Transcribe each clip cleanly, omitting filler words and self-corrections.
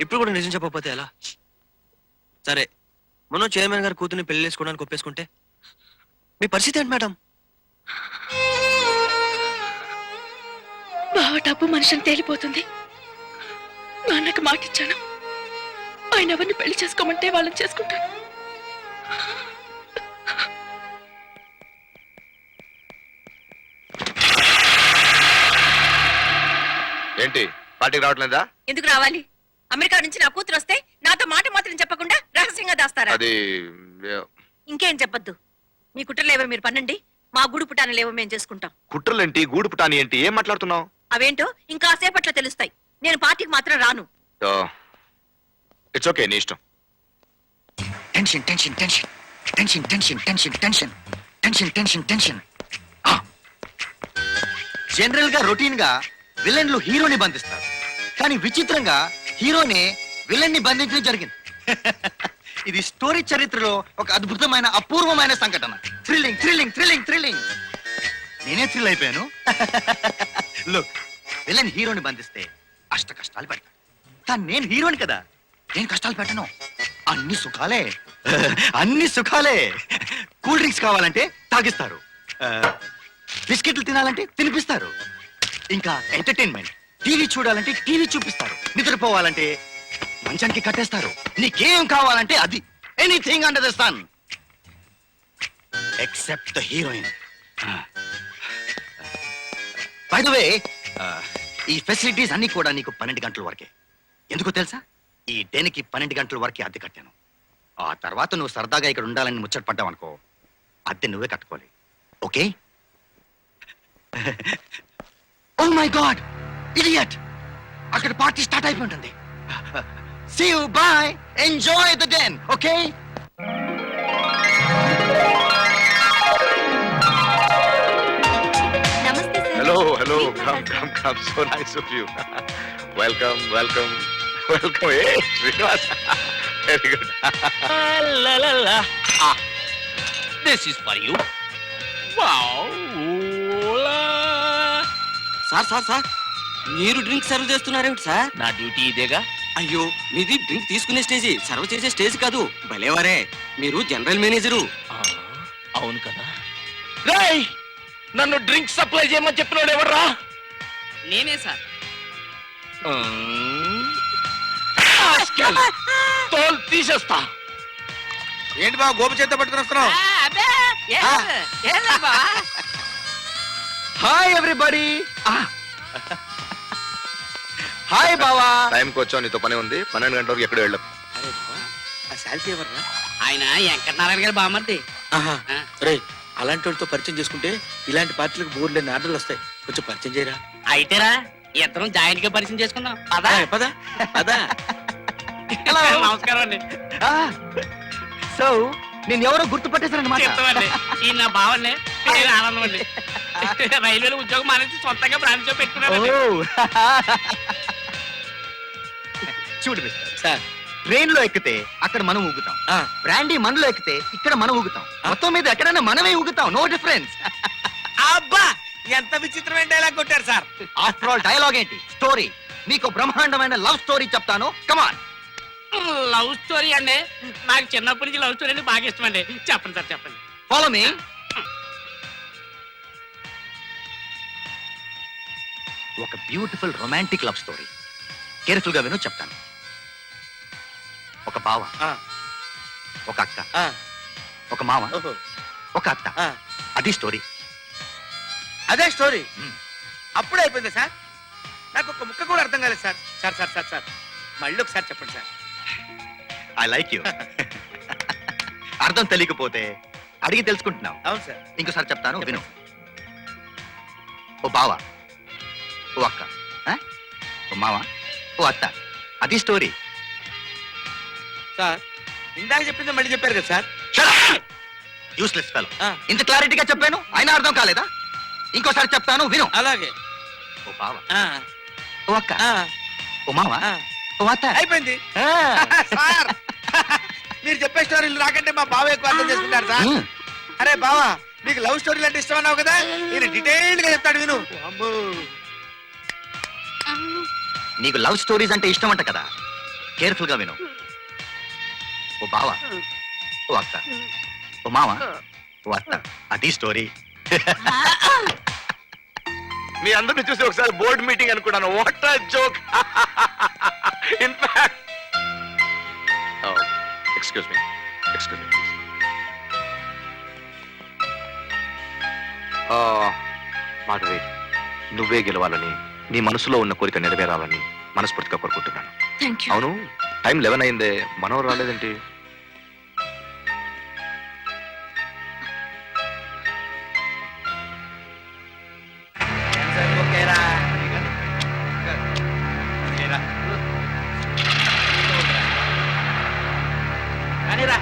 ఇప్పుడు కూడా నిజం చెప్పకపోతే ఎలా? సరే, మనం చైర్మన్ గారు కూతుర్ని పెళ్లి చేసుకోవడానికి ఒప్పేసుకుంటే మీ పరిస్థితి ఏంటి మేడం? బావ డబ్బు మనిషిని తేలిపోతుంది. నాన్నకు మాటిచ్చాను, ఆయన ఎవరిని పెళ్లి చేసుకోమంటే వాళ్ళని చేసుకుంటాను. ఏంటి పార్టీకి రావట్లేదా? ఎందుకు రావాలి? అమెరికా నుంచి నా కూతురు వస్తే నాతో మాట మాత్రం చెప్పకుండా రహస్యంగా దాస్తారా? అది ఇంకేం చెప్పొద్దు. మీ కుట్రలేవో మీరు పన్నండి, మా గూడు పుటానలేవో మేము చేసుకుంటాం. కుట్రలేంటి, గూడు పుటాని ఏంటి, ఏం మాట్లాడుతున్నావు? అవేంటో ఇంకా సేపట్లో తెలుస్తాయి. నేను పార్టీకి మాత్రం రాను. ఇట్స్ ఓకే, నీ ఇష్టం. Tension tension tension tension tension tension tension tension tension tension. General గా రొటీన్ గా విలన్లు హీరోని బంధిస్తారు, కానీ విచిత్రంగా హీరోనే విలన్ ని బంధించడం జరిగింది. ఇది స్టోరీ చరిత్రలో ఒక అద్భుతమైన అపూర్వమైన సంఘటన. Thrilling thrilling thrilling thrilling. నేనే థ్రిల్ అయిపోయాను. లుక్, విలన్ హీరోని బంధిస్తే అష్ట కష్టాలు పెడతాడు, కానీ నేను హీరోని కదా, నేను కష్టాలు పెట్టను. అన్ని సుఖాలే, అన్ని సుఖాలే. కూల్ డ్రింక్స్ కావాలంటే తాగిస్తారు, బిస్కెట్లు తినాలంటే తినిపిస్తారు, ఇంకా ఎంటర్టైన్మెంట్ టీవీ చూడాలంటే టీవీ చూపిస్తారు, నిద్రపోవాలంటే మంచానికి కట్టేస్తారు. నీకేం కావాలంటే అది, anything under the sun except the heroine. By the way, ఈ ఫెసిలిటీస్ అన్ని కూడా నీకు 12 గంటల వరకే. ఎందుకో తెలుసా? ఈ డేనికి 12 గంటల వరకే అద్దె కట్టాను. ఆ తర్వాత నువ్వు సరదాగా ఇక్కడ ఉండాలని ముచ్చట పడ్డావు అనుకో, అద్దె నువ్వే కట్టుకోవాలి. Okay? Oh my god, idiot! అక్కడ పార్టీ స్టార్ట్ అయిపోయి ఉంటుంది. See you, bye, enjoy the day. Okay? నమస్తే sir. Hello hello, come come come, so nice of you. Welcome welcome welcome. ఏ Srinivas, very good. This is for you. Wow. Sir sir sir, మీరు drink serve చేస్తున్నారేమిటి sir? నా duty ఇదేగా. అయ్యో, మీది drink తీసుకునే stage, serve చేసే స్టేజ్ కాదు. భలేవారే, మీరు జనరల్ మేనేజరు. అవును కదా. రేయ్, నన్ను డ్రింక్ సప్లై చేయమని చెప్పినాడు ఎవర్రా? నేనే సార్. తోలు తీసేస్తా. ఏంటి బాబు గోపి చేత పట్టుకుని వస్తున్నావు? Hi everybody. హాయ్ బావా. టైంకి వచ్చావు, నీతో పని ఉంది. 12 గంటల వరకు ఎక్కడ వెళ్ళవు. అరే బావా, ఆ శాల్తీ ఎవర్రా? ఆయన వెంకటనారాయణ గారు బామర్ది. రే, అలాంటి వాళ్ళతో పరిచయం చేసుకుంటే ఇలాంటి పార్టీలకు బోర్డులేని ఆర్డర్లు వస్తాయి. కొంచెం పరిచయం చేయరా. అయితేరా ఇద్దరం జాయింట్ గా పరిచయం చేసుకుందాం. పదా పదా పదా. నమస్కారం అండి. సో నేను ఎవరో గుర్తుపట్టేశారనమాట. చెప్తామండి, ఈ నా బావండి, పేరు ఆనందం అండి. రైల్వేలో ఉద్యోగం మానేసి సొంతంగా బ్రాంచ్ షాప్ పెట్టుకున్నాను. చూడు మిస్టర్, సార్, ట్రైన్ లో ఎక్కితే అక్కడ మనం ఊగుతాం, బ్రాండీ మనలో ఎక్కితే ఇక్కడ మనం ఊగుతాం, మొత్తం మీద ఎక్కడైనా మనమే ఊగుతాం. No difference. అబ్బా, ఎంత విచిత్రమైన డైలాగ్ కొట్టారు సార్. ఆఫ్టర్ ఆల్ డైలాగ్ ఏంటి, స్టోరీ. మీకు బ్రహ్మాండమైన లవ్ స్టోరీ చెప్తాను. కమాన్. లవ్ స్టోరీ అండి, నాకు చిన్నప్పటి నుంచి లవ్ స్టోరీ అంటే బాగా ఇష్టం అండి. చెప్పండి సార్, చెప్పండి. Follow me. ఒక beautiful romantic love story. Careful గా విను, చెప్తాను. ఒక బావ, ఒక అక్క, ఒక మామ, ఒక అత్త. అది స్టోరీ. అదే స్టోరీ. అప్పుడే అయిపోయింది సార్. నాకు ఒక ముక్క కూడా అర్థం కాలేదు sir. Sir sir sir sir మళ్ళీ ఒకసారి చెప్పండి సార్. I like you. అర్థం తెలియకపోతే అడిగి తెలుసుకుంటున్నావు. అవును సార్. ఇంకోసారి చెప్తాను, విను. ఓ బావ, ఓ అక్క, ఓ మామ, ఓ అత్త. అది స్టోరీ. సార్, ఇందాక చెప్పింది మళ్ళీ చెప్పారు కదా సార్. Useless fellow. ఇంత క్లారిటీగా చెప్పాను, అయినా అర్థం కాలేదా? ఇంకోసారి చెప్తాను, విను. అలాగే. ఓ బావ, ఓ అక్క, ఓ మామ, ఓ అత్త. అయిపోయింది సార్. మీరు చెప్పే స్టోరీలు నాకంటే మా బావ ఎక్కువ అర్థం చేసుకుంటారు సార్. అరే బావా, నీకు లవ్ స్టోరీలు అంటే ఇష్టం అన్నావు కదా, నేను డీటెయిల్డ్ గా చెప్తాడు, విను. నీకు లవ్ స్టోరీస్ అంటే ఇష్టం అంట కదా. కేర్ఫుల్ గా విను. ఓ బావ, ఓ అక్క, ఓ మామ, ఓ అత్త, అది స్టోరీ. మీ అందరిని చూసి ఒకసారి బోర్డ్ మీటింగ్ అనుకున్నాను. What a joke. In fact excuse me Madhavi, నువ్వే గెలవాలని, నీ మనసులో ఉన్న కోరిక నెరవేరాలని మనస్ఫూర్తిగా కోరుకుంటున్నాను. Thank you. అవును, టైం 11 అయిందే, మనోరు రాలేదేంటి? కానీరా.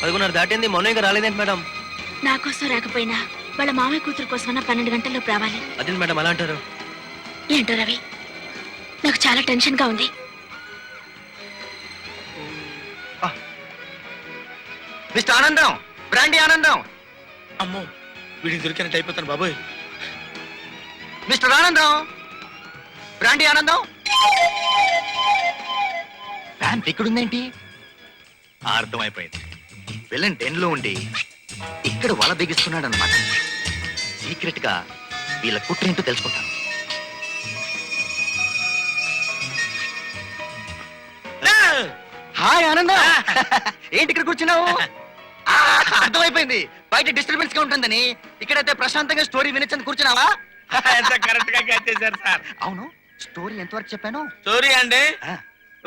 పదకొండున్నర దాటింది, మొన్న ఇంకా రాలేదేంటి మేడం? నా కోసం రాకపోయినా వాళ్ళ మామయ్య కూతురు కోసమన్నా 12 గంటల్లోపు రావాలి. అదేంటి మేడం అలా అంటారు? ఏంటో రవి, నాకు చాలా టెన్షన్ గా ఉంది. మిస్టర్ ఆనందం, బ్రాండీ ఆనందం. అమ్మో, వీడికి దొరికినట్టు అయిపోతాను బాబోయ్. మిస్టర్ ఆనందం, బ్రాండీ ఆనందం. ప్యాంట్ ఇక్కడుందేంటి? అర్థమైపోయింది, విలన్ డెన్ లో ఉండి ఇక్కడ వల బిగిస్తున్నాడు అనమాట. సీక్రెట్ గా వీళ్ళ కుట్రేంటో తెలుసుకుంటాను. హాయ్ ఆనందం, ఏంటి ఇక్కడ కూర్చున్నావు? అర్థమైపోయింది, బయట డిస్టర్బెన్స్ గా ఉంటుందని. ఇక్కడైతే ప్రశాంతంగా స్టోరీ వినొచ్చని కూర్చున్నావా? ఎంత కరెక్ట్ గా క్యాచ్ చేశారు సార్. అవును, స్టోరీ ఎంతవరకు చెప్పాను? స్టోరీ అండి,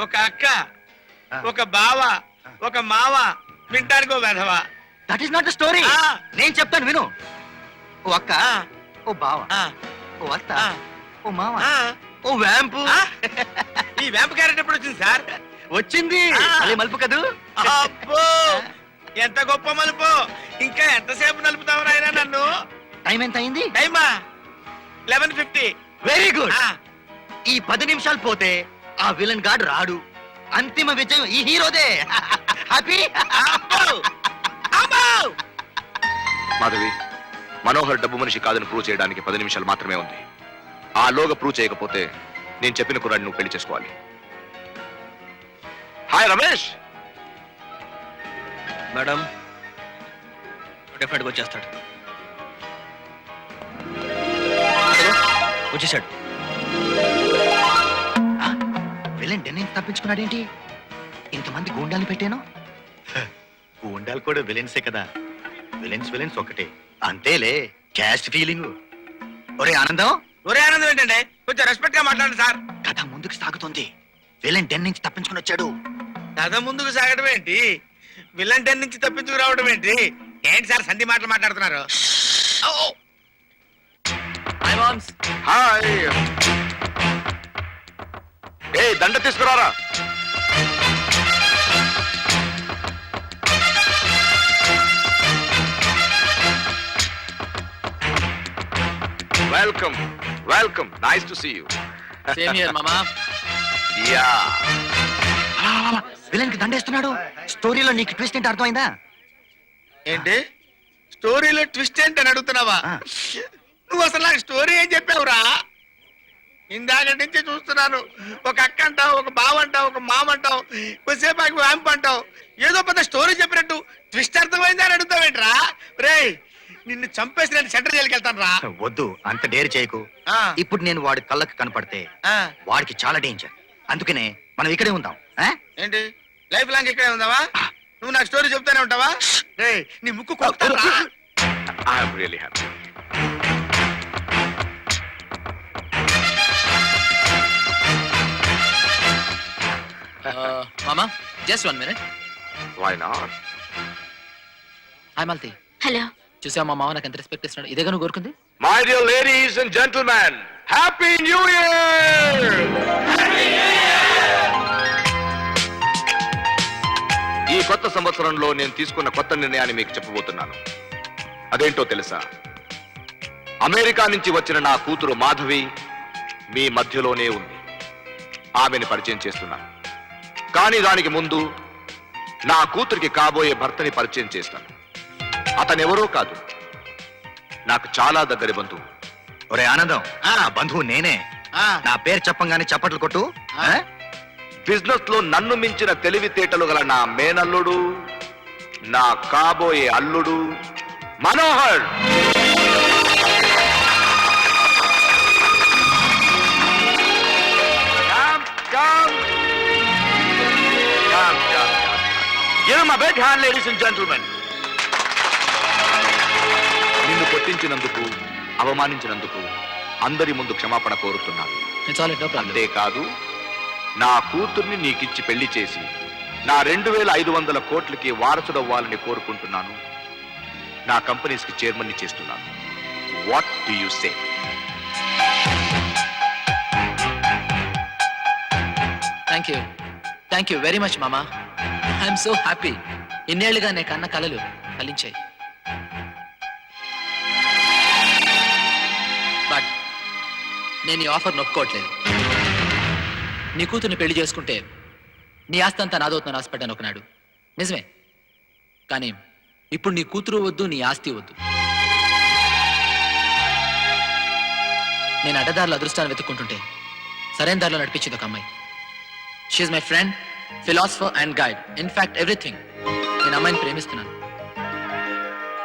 ఒక అక్క, ఒక బావ, ఒక మావ, వింటానికి ఓ వెధవ. That is not the story. ఆ. నేను చెప్తాను విను. ఓ అక్క, ఆ. ఓ బావ, ఆ, ఓ అత్త, ఆ, ఓ మామ, ఆ. ఓ వ్యాంపు. ఆ? ఈ వేంప క్యారెట్ ఎప్పుడు వచ్చింది సార్? వచ్చింది, ఆ. మళ్ళీ మలుపు కదూ. అబ్బో, ఎంత గొప్ప మలుపు. ఇంకా ఎంతసేపు నలుపుతావు నాయనా నన్ను? టైం ఎంత అయింది? టైమా 11:50. Very good. ఆ, ఈ 10 నిమిషాలు పోతే ఆ విలన్ గాడు రాడు. అంతిమ విజయం ఈ హీరోదే. హ్యాపీ. అబ్బో, అమ్మో. మాధవి, మనోహర్ డబ్బు మనిషి కాదని ప్రూవ్ చేయడానికి 10 నిమిషాలు మాత్రమే ఉంది. ఆ లోగా ప్రూవ్ చేయకపోతే నేను చెప్పిన కుర్రాడిని నువ్వు పెళ్లి చేసుకోవాలి. హాయ్ రమేష్. మేడం డెఫినెట్గా వచ్చేస్తాడు. వచ్చేసాడు. విలన్ డెన్ నుంచి తప్పించుకున్నాడేంటి? ఇంతమంది గూండాలు పెట్టాను. గూండాలు కూడా విలన్సే కదా. విలన్స్ ఒకటే, అంతేలే. Caste feeling. ఒరే ఆనందం, ఒరే ఆనందం ఏంటండి, కొంచెం రెస్పెక్ట్ గా మాట్లాడండి సార్. కథ ముందుకు సాగుతుంది. విలన్ డెన్ నుంచి తప్పించుకుని వచ్చాడు. కథ ముందుకు సాగడం ఏంటి, విలన్ టెన్ నుంచి తప్పించుకు రావడం ఏంటి? ఏంటి సార్ సంధి మాటలు మాట్లాడుతున్నారు? హాయ్. ఏ దండ తీసుకురారా. Welcome welcome, nice to see you. Same here మామా. యా. విలన్ కి దండేస్తున్నాడు. స్టోరీలో నీకు ట్విస్ట్ ఏంటి అర్థమైందా? ఏంటి స్టోరీలో ట్విస్ట్ ఏంటి అని అడుగుతున్నావా? ఆ. నువ్వు అసలు నాకు స్టోరీ ఏం చెప్పావురా? ఇందాక నుంచి చూస్తున్నాను. ఒక అక్క అంటావు, ఒక బావ అంటావు, ఒక మామ అంటావు, కొద్దిసేపు వ్యాంప్ అంటావు. ఏదో పెద్ద స్టోరీ చెప్పినట్టు ట్విస్ట్ అర్థమైందా అని అడుగుతావేంట్రా? రేయ్, నిన్ను చంపేసి నేను సెంటర్ జైలుకి వెళ్తాను రా. వద్దు, అంత డేర్ చేయకు. ఆ, ఇప్పుడు నేను వాడి కళ్ళకి కనపడితే ఆ. వాడికి చాలా డేంజర్. అందుకనే మనం ఇక్కడే ఉందాం. ఏంటి లైఫ్ లాంగ్ ఇక్కడే ఉందావా? నువ్వు నాకు స్టోరీ చెప్తానే ఉంటావా? రేయ్, నీ ముక్కు కొడతానురా. I'm really happy. మామా, just 1 minute. Why not? Hi Malti. Hello. చూసావా మా మామ నాకు ఎంత రెస్పెక్ట్ ఇస్తున్నాడు? ఇదేగా నువ్వు కోరుకుంది? My dear ladies and gentlemen, happy new year. ఈ కొత్త సంవత్సరంలో నేను తీసుకున్న కొత్త నిర్ణయాన్ని మీకు చెప్పబోతున్నాను. అదేంటో తెలుసా? అమెరికా నుంచి వచ్చిన నా కూతురు మాధవి మీ మధ్యలోనే ఉంది. ఆమెను పరిచయం చేస్తున్నాను. కానీ దానికి ముందు నా కూతురికి కాబోయే భర్తని పరిచయం చేస్తాను. అతనెవరో కాదు, నాకు చాలా దగ్గరి బంధువు. ఒరే ఆనందం, ఆ బంధువు నేనే. నా పేరు చెప్పంగానే చప్పట్లు కొట్టు. బిజినెస్ లో నన్ను మించిన తెలివితేటలు గల నా మేనల్లుడు, నా కాబోయే అల్లుడు Manohar. Come, come. Come, come, come. Give him a big hand, ladies and gentlemen. నిన్ను కొట్టించినందుకు, అవమానించినందుకు అందరి ముందు క్షమాపణ కోరుతున్నాను. అంతేకాదు, నా కూతుర్ని నీకిచ్చి పెళ్లి చేసి నా 2500 కోట్లకి వారసుడవ్వాలని కోరుకుంటున్నాను. నా కంపెనీస్ కి చైర్మన్ ని చేస్తున్నాను. What do you say? Thank you very much మామా. I'm so happy. ఇన్నేళ్లుగా నే కన్న కలలు ఫలించాయి. బట్ నేను ఈ ఆఫర్ నొప్పుకోవట్లేదు. నీ కూతుర్ని పెళ్లి చేసుకుంటే నీ ఆస్తి అంతా నాదవుతుందని ఆశపడ్డాను ఒకనాడు, నిజమే. కానీ ఇప్పుడు నీ కూతురు వద్దు, నీ ఆస్తి వద్దు. నేను అడ్డదారుల అదృష్టాన్ని వెతుక్కుంటుంటే సరైన దారిలో నడిపించింది ఒక అమ్మాయి. She's my friend, philosopher and guide. In fact everything. నేను అమ్మాయిని ప్రేమిస్తున్నాను,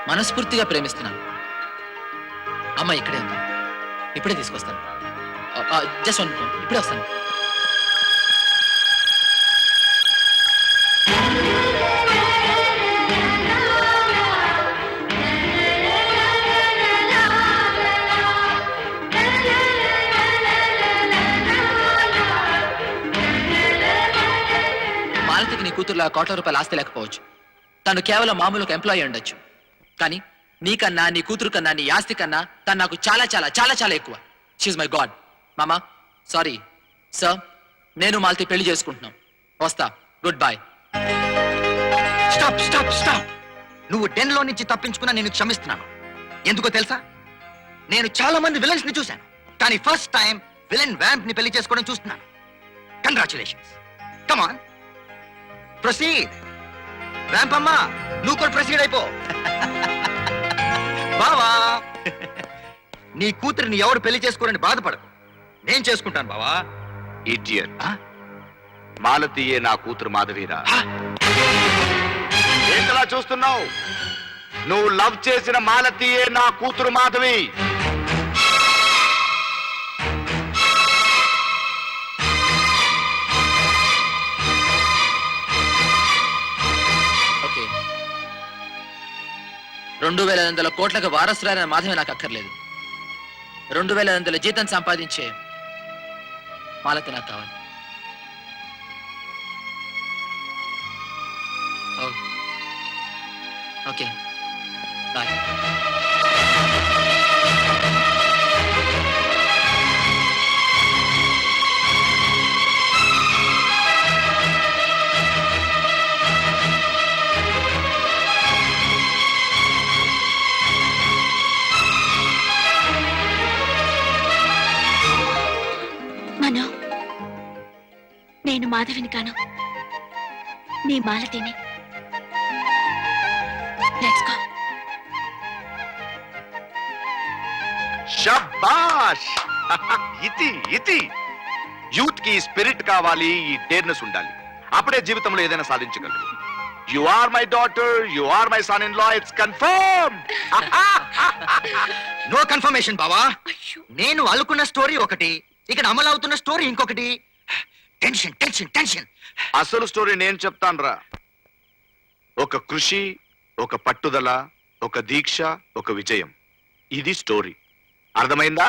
మనస్ఫూర్తిగా ప్రేమిస్తున్నాను. అమ్మాయి ఇక్కడే ఉంది, ఇప్పుడే తీసుకొస్తాను. జస్ట్ వన్, ఇప్పుడే వస్తాను. మాలతికి నీ కూతురులా ₹1,00,00,000 ఆస్తి లేకపోవచ్చు. తను కేవలం మామూలు ఒక ఎంప్లాయీ ఉండొచ్చు. కానీ నీకన్నా, నీ కూతురు కన్నా, నీ ఆస్తి కన్నా తను నాకు చాలా చాలా చాలా చాలా ఎక్కువ. She's my god. మామా, సారీ సార్, నేను మాలతి పెళ్లి చేసుకుంటున్నాం. వస్తా. Good bye. Stop stop stop. నువ్వు 10 లో నుంచి తప్పించుకున్నా నేను క్షమిస్తున్నాను. ఎందుకో తెలుసా, నేను చాలా మంది విలన్స్ ని చూశాను, కానీ ఫస్ట్ టైం విలన్ వ్యాంప్ ని పెళ్లి చేసుకోవడం చూస్తున్నాను. Congratulations. Come on, proceed. Vamp అమ్మా, నువ్వు కూడా ప్రొసీడ్ అయిపో. బావా, నీ కూతురిని ఎవరు పెళ్లి చేసుకోరని బాధపడకు, నేను చేసుకుంటాను బావా. ఇడియట్. మాలతీయే నా కూతురు మాధవీరా. ఏంటలా చూస్తున్నావు? నువ్వు లవ్ చేసిన మాలతీయే నా కూతురు మాధవి. ఓకే, 2,200 కోట్లకు వారసురాలైన మాధవి నాకు అక్కర్లేదు. 2,200 జీతం సంపాదించే మాలతి నాకు కావాలి. Okay, bye. మనో, నేను మాధవిని కాను, నీ మాలతిని. Let's go. శబాష్. ఇతి ఇతి. యూత్ కి స్పిరిట్ కావాలి, ఈ డేర్నెస్ ఉండాలి. అప్పుడే జీవితంలో ఏదైనా సాధించగలరు. You are my daughter, you are my son in law. Its confirm. No confirmation బావా. నేను అల్లుకున్న స్టోరీ ఒకటి, ఇక్కడ అమలు అవుతున్న స్టోరీ ఇంకొకటి. Tension tension tension. అసలు స్టోరీ నేను చెప్తాను రా. ఒక కృషి, ఒక పట్టుదల, ఒక దీక్ష, ఒక విజయం. ఇది స్టోరీ. అర్థమైందా?